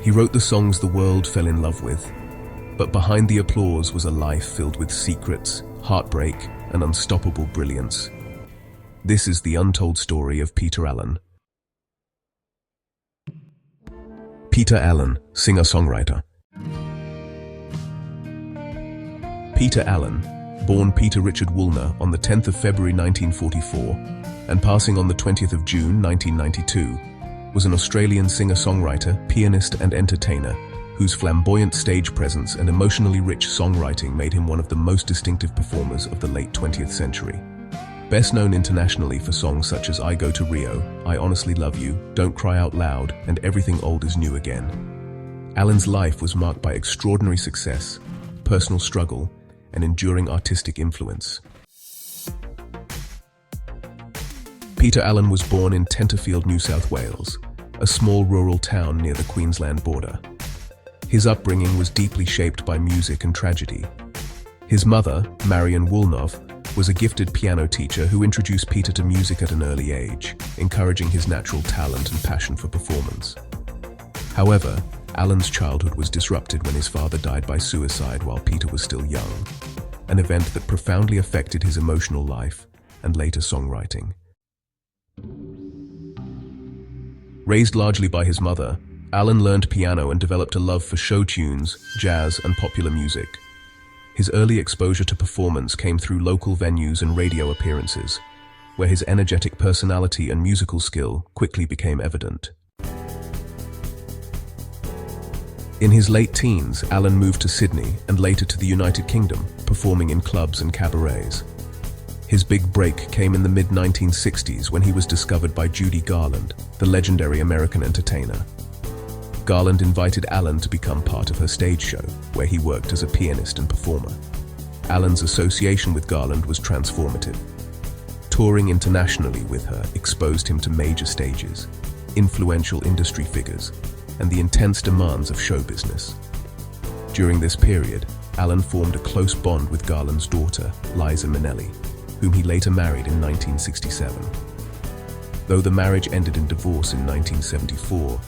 He wrote the songs the world fell in love with, but behind the applause was a life filled with secrets, heartbreak, and unstoppable brilliance. This is the untold story of Peter Allen. Peter Allen, singer-songwriter. Peter Allen, born Peter Richard Woolner on the 10th of February 1944 and passing on the 20th of June 1992, was an Australian singer-songwriter, pianist and entertainer whose flamboyant stage presence and emotionally rich songwriting made him one of the most distinctive performers of the late 20th century. Best known internationally for songs such as I Go to Rio, I Honestly Love You, Don't Cry Out Loud, and Everything Old Is New Again. Allen's life was marked by extraordinary success, personal struggle, and enduring artistic influence. Peter Allen was born in Tenterfield, New South Wales, a small rural town near the Queensland border. His upbringing was deeply shaped by music and tragedy. His mother, Marion Woolnough, was a gifted piano teacher who introduced Peter to music at an early age, encouraging his natural talent and passion for performance. However, Allen's childhood was disrupted when his father died by suicide while Peter was still young, an event that profoundly affected his emotional life and later songwriting. Raised largely by his mother, Allen learned piano and developed a love for show tunes, jazz, and popular music. His early exposure to performance came through local venues and radio appearances, where his energetic personality and musical skill quickly became evident. In his late teens, Allen moved to Sydney and later to the United Kingdom, performing in clubs and cabarets. His big break came in the mid-1960s when he was discovered by Judy Garland, the legendary American entertainer. Garland invited Allen to become part of her stage show, where he worked as a pianist and performer. Allen's association with Garland was transformative. Touring internationally with her exposed him to major stages, influential industry figures, and the intense demands of show business. During this period, Allen formed a close bond with Garland's daughter, Liza Minnelli, whom he later married in 1967. Though the marriage ended in divorce in 1974,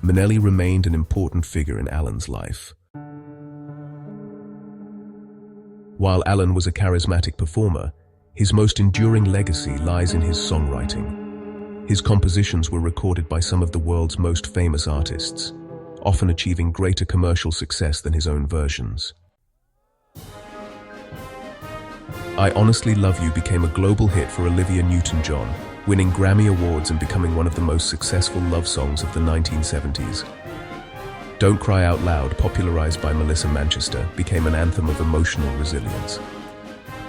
Minnelli remained an important figure in Allen's life. While Allen was a charismatic performer, his most enduring legacy lies in his songwriting. His compositions were recorded by some of the world's most famous artists, often achieving greater commercial success than his own versions. I Honestly Love You became a global hit for Olivia Newton-John, winning Grammy Awards and becoming one of the most successful love songs of the 1970s. Don't Cry Out Loud, popularized by Melissa Manchester, became an anthem of emotional resilience.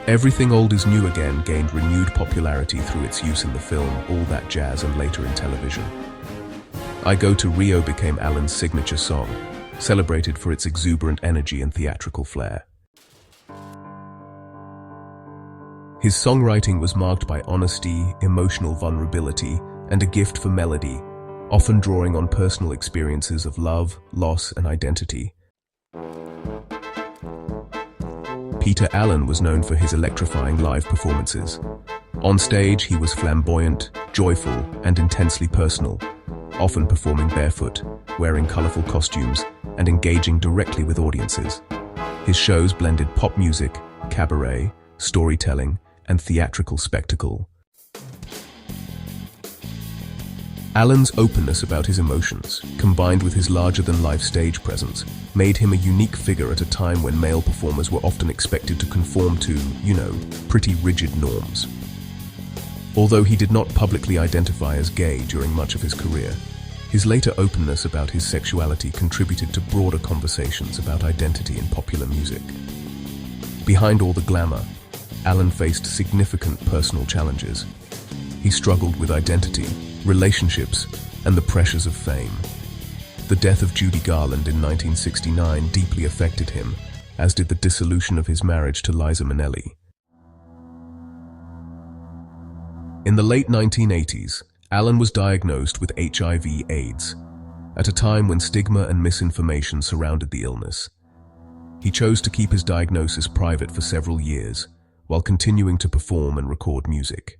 Everything Old Is New Again gained renewed popularity through its use in the film All That Jazz and later in television. I Go to Rio became Allen's signature song, celebrated for its exuberant energy and theatrical flair. His songwriting was marked by honesty, emotional vulnerability, and a gift for melody, often drawing on personal experiences of love, loss, and identity. Peter Allen was known for his electrifying live performances. On stage, he was flamboyant, joyful, and intensely personal, often performing barefoot, wearing colorful costumes, and engaging directly with audiences. His shows blended pop music, cabaret, storytelling, and theatrical spectacle. Allen's openness about his emotions, combined with his larger-than-life stage presence, made him a unique figure at a time when male performers were often expected to conform to, pretty rigid norms. Although he did not publicly identify as gay during much of his career, his later openness about his sexuality contributed to broader conversations about identity in popular music. Behind all the glamour, Allen faced significant personal challenges. He struggled with identity, relationships, and the pressures of fame. The death of Judy Garland in 1969 deeply affected him, as did the dissolution of his marriage to Liza Minnelli. In the late 1980s, Allen was diagnosed with HIV/AIDS, at a time when stigma and misinformation surrounded the illness. He chose to keep his diagnosis private for several years, while continuing to perform and record music.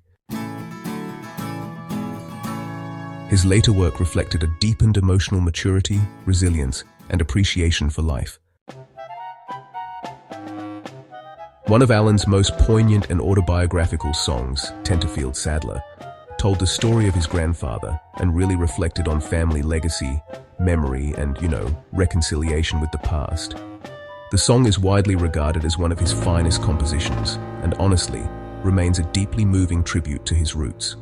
His later work reflected a deepened emotional maturity, resilience, and appreciation for life. One of Alan's most poignant and autobiographical songs, Tenterfield Sadler, told the story of his grandfather and really reflected on family legacy, memory, and, reconciliation with the past. The song is widely regarded as one of his finest compositions and honestly remains a deeply moving tribute to his roots.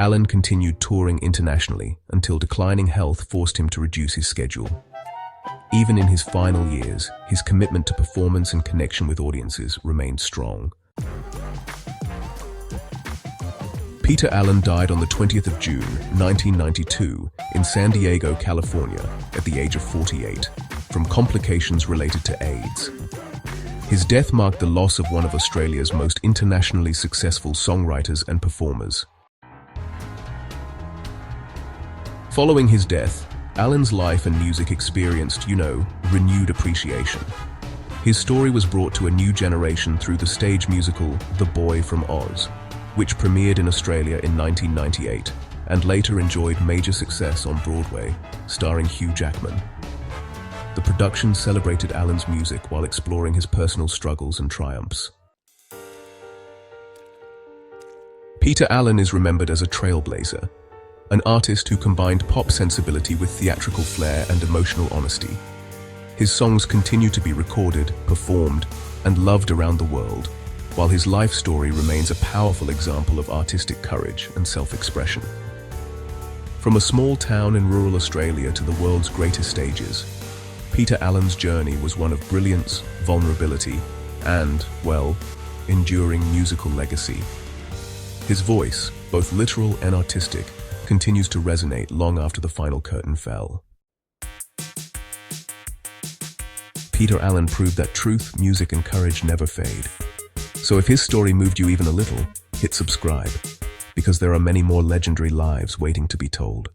Alan continued touring internationally until declining health forced him to reduce his schedule. Even in his final years, his commitment to performance and connection with audiences remained strong. Peter Allen died on the 20th of June, 1992, in San Diego, California, at the age of 48, from complications related to AIDS. His death marked the loss of one of Australia's most internationally successful songwriters and performers. Following his death, Alan's life and music experienced, renewed appreciation. His story was brought to a new generation through the stage musical The Boy from Oz, which premiered in Australia in 1998 and later enjoyed major success on Broadway, starring Hugh Jackman. The production celebrated Alan's music while exploring his personal struggles and triumphs. Peter Allen is remembered as a trailblazer, an artist who combined pop sensibility with theatrical flair and emotional honesty. His songs continue to be recorded, performed, and loved around the world, while his life story remains a powerful example of artistic courage and self-expression. From a small town in rural Australia to the world's greatest stages, Peter Allen's journey was one of brilliance, vulnerability, and, enduring musical legacy. His voice, both literal and artistic, continues to resonate long after the final curtain fell. Peter Allen proved that truth, music, and courage never fade. So if his story moved you even a little, hit subscribe, because there are many more legendary lives waiting to be told.